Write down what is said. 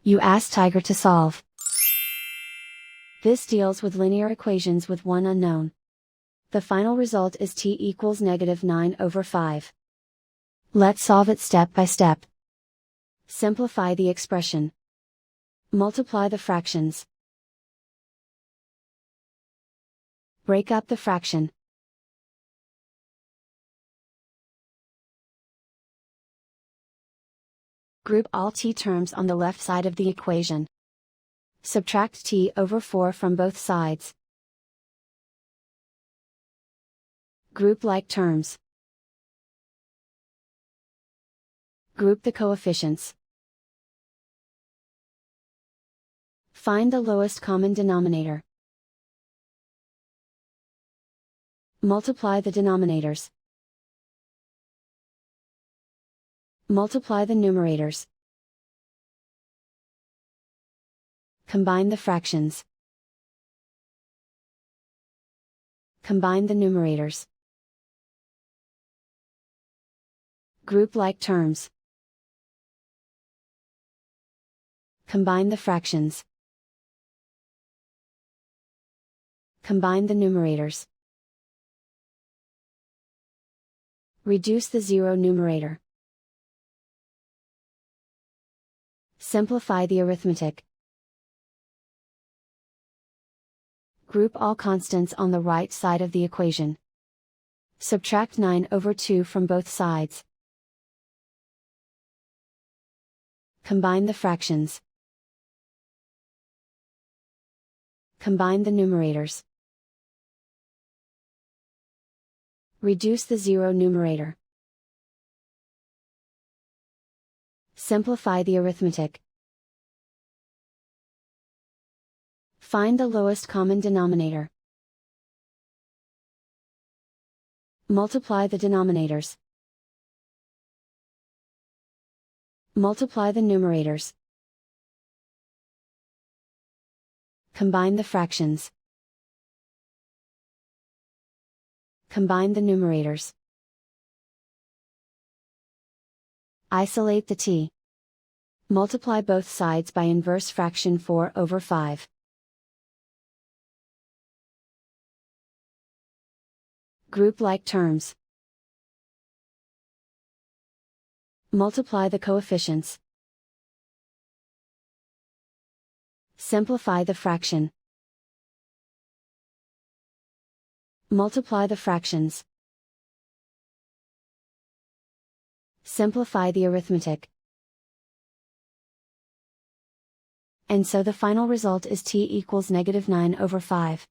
You ask Tiger to solve. This deals with linear equations with one unknown. The final result is t equals -9/5. Let's solve it step by step. Simplify the expression. Multiply the fractions. Break up the fraction. Group all t terms on the left side of the equation. Subtract t/4 from both sides. Group like terms. Group the coefficients. Find the lowest common denominator. Multiply the denominators. Multiply the numerators. Combine the fractions. Combine the numerators. Group like terms. Combine the fractions. Combine the numerators. Reduce the zero numerator. Simplify the arithmetic. Group all constants on the right side of the equation. Subtract 9/2 from both sides. Combine the fractions. Combine the numerators. Reduce the zero numerator. Simplify the arithmetic. Find the lowest common denominator. Multiply the denominators. Multiply the numerators. Combine the fractions. Combine the numerators. Isolate the t. Multiply both sides by inverse fraction 4/5. Group like terms. Multiply the coefficients. Simplify the fraction. Multiply the fractions. Simplify the arithmetic. And so the final result is t equals -9/5.